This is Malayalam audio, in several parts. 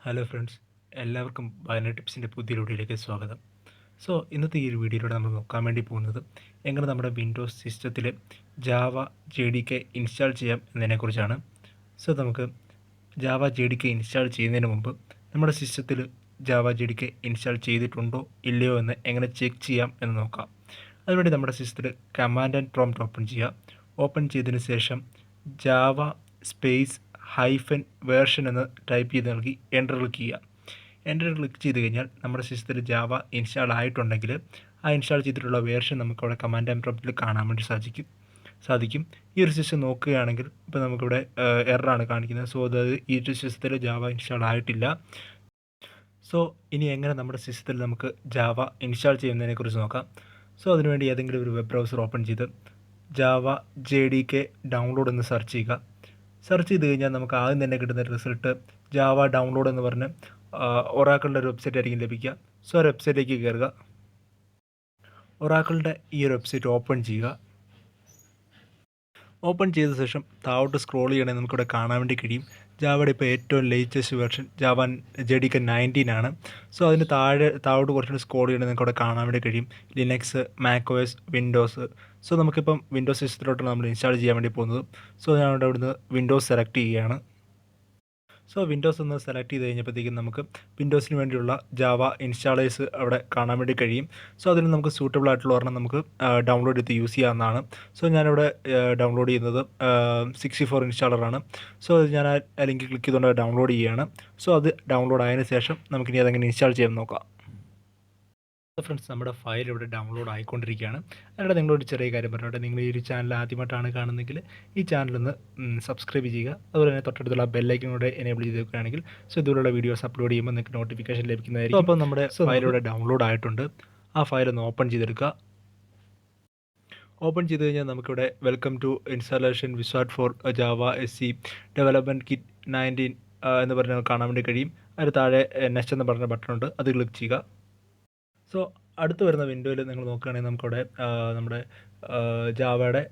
ഹലോ ഫ്രണ്ട്സ്, എല്ലാവർക്കും ബൈനറി ടിപ്സിൻ്റെ പുതിയ വീഡിയോയിലേക്ക് സ്വാഗതം. ഇന്നത്തെ ഈ ഒരു വീഡിയോയിലൂടെ നമ്മൾ നോക്കാൻ വേണ്ടി പോകുന്നത് എങ്ങനെ നമ്മുടെ വിൻഡോസ് സിസ്റ്റത്തിൽ ജാവ JDK ഇൻസ്റ്റാൾ ചെയ്യാം എന്നതിനെക്കുറിച്ചാണ്. നമുക്ക് ജാവ JDK ഇൻസ്റ്റാൾ ചെയ്യുന്നതിന് മുമ്പ് നമ്മുടെ സിസ്റ്റത്തിൽ ജാവ JDK ഇൻസ്റ്റാൾ ചെയ്തിട്ടുണ്ടോ ഇല്ലയോ എന്ന് എങ്ങനെ ചെക്ക് ചെയ്യാം എന്ന് നോക്കാം. അതിനുവേണ്ടി നമ്മുടെ സിസ്റ്റത്തിൽ കമാൻഡ് ആൻഡ് പ്രോംപ്റ്റ് ഓപ്പൺ ചെയ്യുക. ഓപ്പൺ ചെയ്തതിന് ശേഷം ജാവ സ്പേസ് -വേർഷൻ എന്ന് ടൈപ്പ് ചെയ്ത് നൽകി എൻ്റർ ക്ലിക്ക് ചെയ്യുക. എൻ്റർ ക്ലിക്ക് ചെയ്ത് കഴിഞ്ഞാൽ നമ്മുടെ സിസ്റ്റത്തിൽ ജാവ ഇൻസ്റ്റാൾ ആയിട്ടുണ്ടെങ്കിൽ ആ ഇൻസ്റ്റാൾ ചെയ്തിട്ടുള്ള വേർഷൻ നമുക്കവിടെ കമാൻഡ് ആൻഡ് പ്രോംപ്റ്റിൽ കാണാൻ വേണ്ടി സാധിക്കും. ഈ ഒരു സിസ്റ്റം നോക്കുകയാണെങ്കിൽ ഇപ്പോൾ നമുക്കിവിടെ എററാണ് കാണിക്കുന്നത്. അതായത് ഈ ഒരു സിസ്റ്റത്തിൽ ജാവ ഇൻസ്റ്റാൾ ആയിട്ടില്ല. ഇനി എങ്ങനെ നമ്മുടെ സിസ്റ്റത്തിൽ നമുക്ക് ജാവ ഇൻസ്റ്റാൾ ചെയ്യുന്നതിനെക്കുറിച്ച് നോക്കാം. അതിനുവേണ്ടി ഏതെങ്കിലും ഒരു വെബ് ബ്രൗസർ ഓപ്പൺ ചെയ്ത് ജാവ JDK ഡൗൺലോഡ് എന്ന് സെർച്ച് ചെയ്യുക. സെർച്ച് ചെയ്ത് കഴിഞ്ഞാൽ നമുക്ക് ആദ്യം തന്നെ കിട്ടുന്ന റിസൾട്ട് ജാവ ഡൗൺലോഡ് എന്ന് പറഞ്ഞ് ഒറാക്കിളിൻ്റെ ഒരു വെബ്സൈറ്റ് ആയിരിക്കും ലഭിക്കുക. ആ വെബ്സൈറ്റിലേക്ക് കയറുക. ഒറാക്കിളിൻ്റെ ഈ ഒരു വെബ്സൈറ്റ് ഓപ്പൺ ചെയ്യുക. ഓപ്പൺ ചെയ്ത ശേഷം താഴോട്ട് സ്ക്രോൾ ചെയ്യണമെങ്കിൽ നമുക്കിവിടെ കാണാൻ വേണ്ടി കഴിയും ജാവയുടെ ഇപ്പോൾ ഏറ്റവും ലേറ്റസ്റ്റ് വെർഷൻ ജാവ JDK 19 ആണ്. അതിന് താഴോട്ട് കുറച്ചുകൂടി സ്ക്രോൾ ചെയ്യണമെങ്കിൽ നമുക്കിവിടെ കാണാൻ വേണ്ടി കഴിയും ലിനക്സ്, macOS, വിൻഡോസ്. നമുക്കിപ്പം വിൻഡോസ് സിസ്റ്റത്തിലോട്ടാണ് നമ്മൾ ഇൻസ്റ്റാൾ ചെയ്യാൻ വേണ്ടി പോകുന്നത്. ഞാനിവിടെ അവിടുന്ന് വിൻഡോസ് സെലക്ട് ചെയ്യുകയാണ്. വിൻഡോസ് ഒന്ന് സെലക്ട് ചെയ്ത് കഴിഞ്ഞപ്പോഴത്തേക്കും നമുക്ക് വിൻഡോസിന് വേണ്ടിയുള്ള ജാവ ഇൻസ്റ്റാളേഴ്സ് അവിടെ കാണാൻ വേണ്ടി കഴിയും. അതിന് നമുക്ക് സൂട്ടബിൾ ആയിട്ടുള്ള ഒരെണ്ണം നമുക്ക് ഡൗൺലോഡ് ചെയ്ത് യൂസ് ചെയ്യാവുന്നതാണ്. ഞാനിവിടെ ഡൗൺലോഡ് ചെയ്യുന്നത് 64 ഇൻസ്റ്റാളറാണ്. ഞാൻ ആ ലിങ്ക് ക്ലിക്ക് ചെയ്തുകൊണ്ട് ഡൗൺലോഡ് ചെയ്യുകയാണ്. അത് ഡൗൺലോഡ് ആയതിനു ശേഷം നമുക്കിനി അതെങ്ങനെ ഇൻസ്റ്റാൾ ചെയ്യാൻ നോക്കാം. ഫ്രണ്ട്സ്, നമ്മുടെ ഫയൽ ഇവിടെ ഡൗൺലോഡ് ആയിക്കൊണ്ടിരിക്കുകയാണ്. അതിലൂടെ നിങ്ങളൊരു ചെറിയ കാര്യം പറഞ്ഞോട്ടെ. നിങ്ങൾ ഈ ഒരു ചാനൽ ആദ്യമായിട്ടാണ് കാണുന്നതെങ്കിൽ ഈ ചാനലൊന്ന് സബ്സ്ക്രൈബ് ചെയ്യുക. അതുപോലെ തന്നെ തൊട്ടടുത്തുള്ള ബെല്ലൈക്കൻ കൂടെ എനേബിൾ ചെയ്ത് വെക്കുകയാണെങ്കിൽ ഇതുപോലുള്ള വീഡിയോസ് അപ്ലോഡ് ചെയ്യുമ്പോൾ നിങ്ങൾക്ക് നോട്ടിഫിക്കേഷൻ ലഭിക്കുന്നതായിരിക്കും. അപ്പോൾ നമ്മുടെ ഫയൽ ഇവിടെ ഡൗൺലോഡ് ആയിട്ടുണ്ട്. ആ ഫയൽ ഒന്ന് ഓപ്പൺ ചെയ്തെടുക്കുക. ഓപ്പൺ ചെയ്ത് കഴിഞ്ഞാൽ നമുക്കിവിടെ welcome to installation wizard for Java SE development kit 19 എന്ന് പറഞ്ഞ് കാണാൻ വേണ്ടി കഴിയും. അതിന് താഴെ നെക്സ്റ്റ് എന്ന് പറഞ്ഞ ബട്ടൺ ഉണ്ട്, അത് ക്ലിക്ക് ചെയ്യുക. അടുത്ത് വരുന്ന വിൻഡോയിൽ നിങ്ങൾ നോക്കുകയാണെങ്കിൽ നമുക്കവിടെ നമ്മുടെ ജാവയുടെ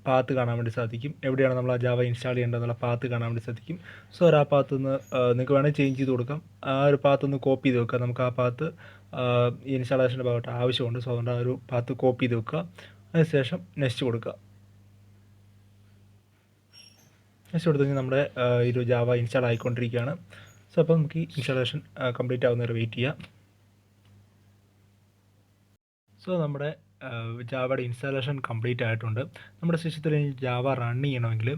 പാത്ത് കാണാൻ വേണ്ടി സാധിക്കും. എവിടെയാണ് നമ്മൾ ആ ജാവ ഇൻസ്റ്റാൾ ചെയ്യേണ്ടതെന്നുള്ള പാത്ത് കാണാൻ വേണ്ടി സാധിക്കും. ആ പാത്ത് ഒന്ന് നിങ്ങൾക്ക് വേണമെങ്കിൽ ചേഞ്ച് ചെയ്ത് കൊടുക്കാം. ആ ഒരു പാത്ത് ഒന്ന് കോപ്പി ചെയ്ത് വെക്കുക. നമുക്ക് ആ പാത്ത് ഈ ഇൻസ്റ്റാളേഷൻ്റെ ഭാഗത്ത് ആവശ്യമുണ്ട്. അതുകൊണ്ട് ആ ഒരു പാത്ത് കോപ്പി ചെയ്ത് വെക്കുക. അതിനുശേഷം നെക്സ്റ്റ് കൊടുക്കുക. നെക്സ്റ്റ് കൊടുത്തു കഴിഞ്ഞാൽ നമ്മുടെ ഈ ഒരു ജാവ ഇൻസ്റ്റാൾ ആയിക്കൊണ്ടിരിക്കുകയാണ്. അപ്പോൾ നമുക്ക് ഈ ഇൻസ്റ്റാളേഷൻ കംപ്ലീറ്റ് ആവുന്നവരെ വെയിറ്റ് ചെയ്യാം. നമ്മുടെ ജാവയുടെ ഇൻസ്റ്റാളേഷൻ കംപ്ലീറ്റ് ആയിട്ടുണ്ട്. നമ്മുടെ സിസ്റ്റത്തിൽ ജാവ റൺ ചെയ്യണമെങ്കിൽ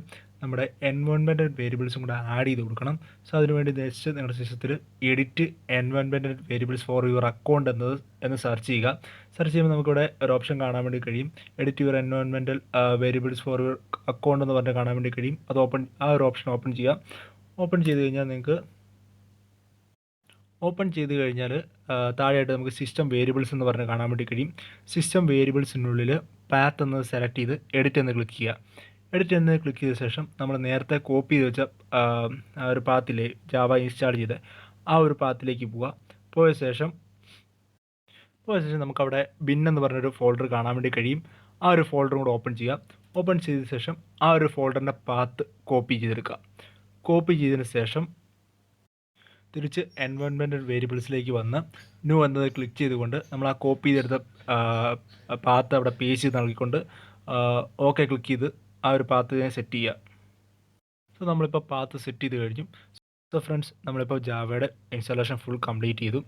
നമ്മുടെ എൻവയോൺമെൻറ്റൽ വേരിയബിൾസും കൂടെ ആഡ് ചെയ്ത് കൊടുക്കണം. അതിനുവേണ്ടി നെക്സ്റ്റ് നിങ്ങളുടെ സിസ്റ്റത്തിൽ edit environmental variables for your account എന്ന് സെർച്ച് ചെയ്യുക. സെർച്ച് ചെയ്യുമ്പോൾ നമുക്കിവിടെ ഒരു ഓപ്ഷൻ കാണാൻ വേണ്ടി കഴിയും, edit your environmental variables for your account എന്ന് പറഞ്ഞ് കാണാൻ വേണ്ടി കഴിയും. ആ ഒരു ഓപ്ഷൻ ഓപ്പൺ ചെയ്യുക. ഓപ്പൺ ചെയ്ത് കഴിഞ്ഞാൽ നിങ്ങൾക്ക് താഴെയായിട്ട് നമുക്ക് സിസ്റ്റം വേരിയബിൾസ് എന്ന് പറഞ്ഞ് കാണാൻ വേണ്ടി കഴിയും. സിസ്റ്റം വേരിയബിൾസിനുള്ളിൽ പാത്ത് എന്ന് സെലക്ട് ചെയ്ത് എഡിറ്റ് എന്ന് ക്ലിക്ക് ചെയ്യുക. എഡിറ്റ് എന്ന് ക്ലിക്ക് ചെയ്ത ശേഷം നമ്മൾ നേരത്തെ കോപ്പി ചെയ്ത് വെച്ച ആ ഒരു പാത്തിലെ ജാവ ഇൻസ്റ്റാൾ ചെയ്ത് ആ ഒരു പാത്തിലേക്ക് പോയ ശേഷം നമുക്കവിടെ ബിൻ എന്ന് പറഞ്ഞൊരു ഫോൾഡർ കാണാൻ വേണ്ടി കഴിയും. ആ ഒരു ഫോൾഡറും കൂടെ ഓപ്പൺ ചെയ്യുക. ഓപ്പൺ ചെയ്ത ശേഷം ആ ഒരു ഫോൾഡറിൻ്റെ പാത്ത് കോപ്പി ചെയ്തെടുക്കുക. കോപ്പി ചെയ്തതിന് ശേഷം തിരിച്ച് എൻവയോൺമെൻറ്റൽ വേരിയബിൾസിലേക്ക് വന്ന് ന്യൂ എന്നത് ക്ലിക്ക് ചെയ്തുകൊണ്ട് നമ്മൾ ആ കോപ്പി ചെയ്തെടുത്ത പാത്ത് അവിടെ പേസ്റ്റ് ചെയ്ത് നൽകിക്കൊണ്ട് ഓക്കെ ക്ലിക്ക് ചെയ്ത് ആ ഒരു പാത്ത് സെറ്റ് ചെയ്യുക. നമ്മളിപ്പോൾ പാത്ത് സെറ്റ് ചെയ്ത് കഴിഞ്ഞു. ഫ്രണ്ട്സ്, നമ്മളിപ്പോൾ ജാവയുടെ ഇൻസ്റ്റാളേഷൻ ഫുൾ കംപ്ലീറ്റ് ചെയ്തു.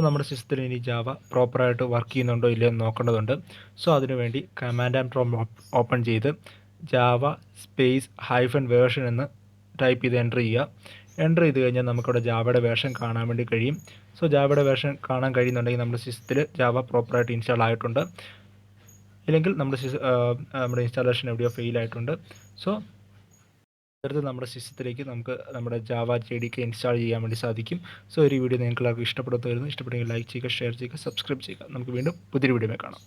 നമ്മുടെ സിസ്റ്റത്തിൽ ഇനി ജാവ പ്രോപ്പറായിട്ട് വർക്ക് ചെയ്യുന്നുണ്ടോ ഇല്ലയോ എന്ന് നോക്കേണ്ടതുണ്ട്. അതിനുവേണ്ടി കമാൻഡ് ആൻഡ് പ്രോംപ്റ്റ് ഓപ്പൺ ചെയ്ത് ജാവ സ്പേസ് -വേർഷൻ എന്ന് ടൈപ്പ് ചെയ്ത് എൻ്റർ ചെയ്യുക. എൻ്റർ ചെയ്ത് കഴിഞ്ഞാൽ നമുക്കവിടെ ജാവയുടെ വേർഷൻ കാണാൻ വേണ്ടി കഴിയും. ജാവയുടെ വേർഷൻ കാണാൻ കഴിയുന്നുണ്ടെങ്കിൽ നമ്മുടെ സിസ്റ്റത്തിൽ ജാവ പ്രോപ്പറായിട്ട് ഇൻസ്റ്റാൾ ആയിട്ടുണ്ട്. ഇല്ലെങ്കിൽ നമ്മുടെ ഇൻസ്റ്റാളേഷൻ എവിടെയോ ഫെയിൽ ആയിട്ടുണ്ട്. അടുത്ത് നമ്മുടെ സിസ്റ്റത്തിലേക്ക് നമുക്ക് നമ്മുടെ ജാവ JDK ഇൻസ്റ്റാൾ ചെയ്യാൻ വേണ്ടി സാധിക്കും. ഒരു വീഡിയോ നിങ്ങൾക്ക് എല്ലാവർക്കും ഇഷ്ടപ്പെടുമെന്ന് ഇഷ്ടപ്പെട്ടെങ്കിൽ ലൈക്ക് ചെയ്യുക, ഷെയർ ചെയ്യുക, സബ്സ്ക്രൈബ് ചെയ്യുക. നമുക്ക് വീണ്ടും പുതിയൊരു വീഡിയോ കാണാം.